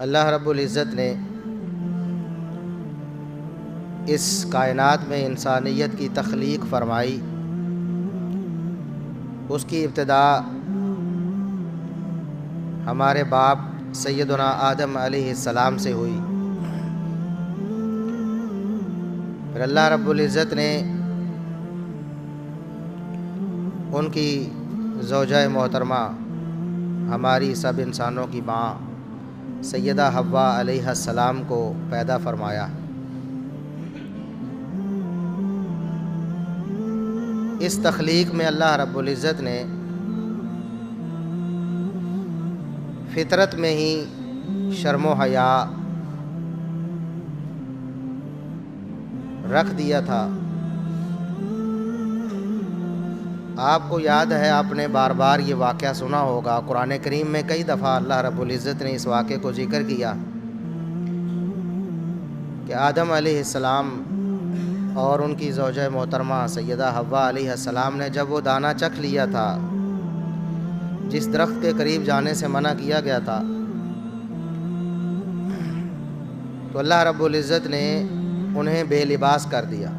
اللہ رب العزت نے اس کائنات میں انسانیت کی تخلیق فرمائی۔ اس کی ابتدا ہمارے باپ سیدنا آدم علیہ السلام سے ہوئی۔ پھر اللہ رب العزت نے ان کی زوجہ محترمہ، ہماری سب انسانوں کی ماں سیدہ حوا علیہ السلام کو پیدا فرمایا۔ اس تخلیق میں اللہ رب العزت نے فطرت میں ہی شرم و حیا رکھ دیا تھا۔ آپ کو یاد ہے، آپ نے بار بار یہ واقعہ سنا ہوگا، قرآن کریم میں کئی دفعہ اللہ رب العزت نے اس واقعے کو ذکر کیا کہ آدم علیہ السلام اور ان کی زوجہ محترمہ سیدہ حوا علیہ السلام نے جب وہ دانہ چکھ لیا تھا جس درخت کے قریب جانے سے منع کیا گیا تھا، تو اللہ رب العزت نے انہیں بے لباس کر دیا۔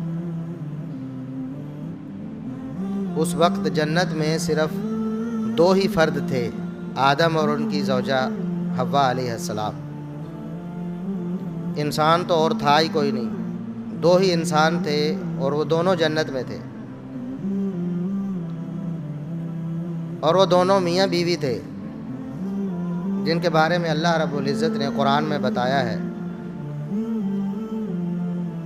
اس وقت جنت میں صرف دو ہی فرد تھے، آدم اور ان کی زوجہ حوا علیہ السلام۔ انسان تو اور تھا ہی کوئی نہیں، دو ہی انسان تھے اور وہ دونوں جنت میں تھے، اور وہ دونوں میاں بیوی تھے جن کے بارے میں اللہ رب العزت نے قرآن میں بتایا ہے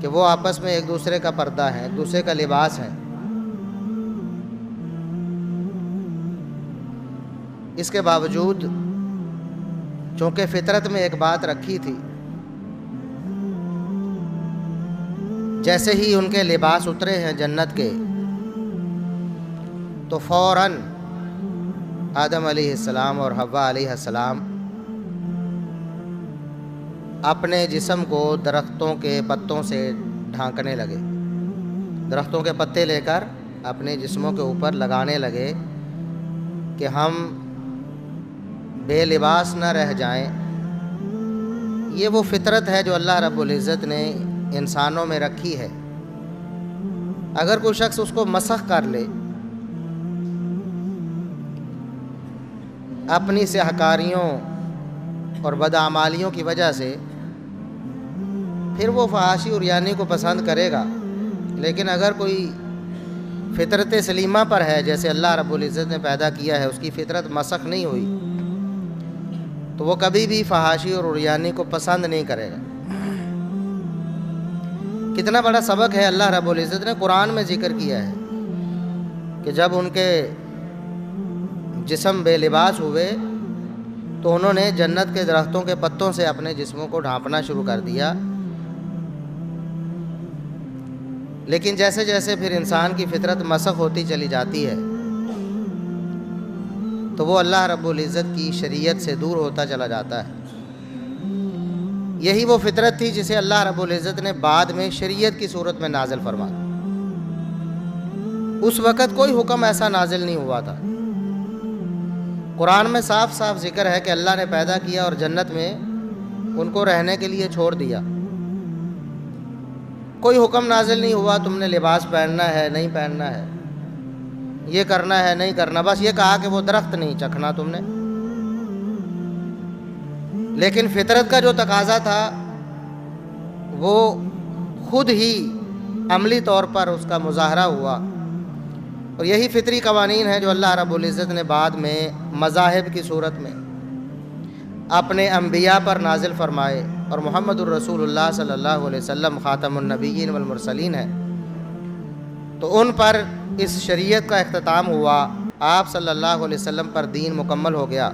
کہ وہ آپس میں ایک دوسرے کا پردہ ہے، ایک دوسرے کا لباس ہے۔ اس کے باوجود چونکہ فطرت میں ایک بات رکھی تھی، جیسے ہی ان کے لباس اترے ہیں جنت کے تو فوراً آدم علیہ السلام اور حوا علیہ السلام اپنے جسم کو درختوں کے پتوں سے ڈھانکنے لگے، درختوں کے پتے لے کر اپنے جسموں کے اوپر لگانے لگے کہ ہم بے لباس نہ رہ جائیں۔ یہ وہ فطرت ہے جو اللہ رب العزت نے انسانوں میں رکھی ہے۔ اگر کوئی شخص اس کو مسخ کر لے اپنی سیاہکاریوں اور بدعمالیوں کی وجہ سے، پھر وہ فحاشی اور عریانی کو پسند کرے گا، لیکن اگر کوئی فطرت سلیمہ پر ہے جیسے اللہ رب العزت نے پیدا کیا ہے، اس کی فطرت مسخ نہیں ہوئی، تو وہ کبھی بھی فحاشی اور عریانی کو پسند نہیں کرے گا۔ کتنا بڑا سبق ہے اللہ رب العزت نے قرآن میں ذکر کیا ہے کہ جب ان کے جسم بے لباس ہوئے تو انہوں نے جنت کے درختوں کے پتوں سے اپنے جسموں کو ڈھانپنا شروع کر دیا۔ لیکن جیسے جیسے پھر انسان کی فطرت مسخ ہوتی چلی جاتی ہے تو وہ اللہ رب العزت کی شریعت سے دور ہوتا چلا جاتا ہے۔ یہی وہ فطرت تھی جسے اللہ رب العزت نے بعد میں شریعت کی صورت میں نازل فرمایا۔ اس وقت کوئی حکم ایسا نازل نہیں ہوا تھا۔ قرآن میں صاف صاف ذکر ہے کہ اللہ نے پیدا کیا اور جنت میں ان کو رہنے کے لیے چھوڑ دیا۔ کوئی حکم نازل نہیں ہوا تم نے لباس پہننا ہے نہیں پہننا ہے، یہ کرنا ہے نہیں کرنا، بس یہ کہا کہ وہ درخت نہیں چکھنا تم نے۔ لیکن فطرت کا جو تقاضا تھا وہ خود ہی عملی طور پر اس کا مظاہرہ ہوا، اور یہی فطری قوانین ہیں جو اللہ رب العزت نے بعد میں مذاہب کی صورت میں اپنے انبیاء پر نازل فرمائے، اور محمد الرسول اللہ صلی اللہ علیہ وسلم خاتم النبیین والمرسلین ہیں، تو ان پر اس شریعت کا اختتام ہوا، آپ صلی اللہ علیہ وسلم پر دین مکمل ہو گیا۔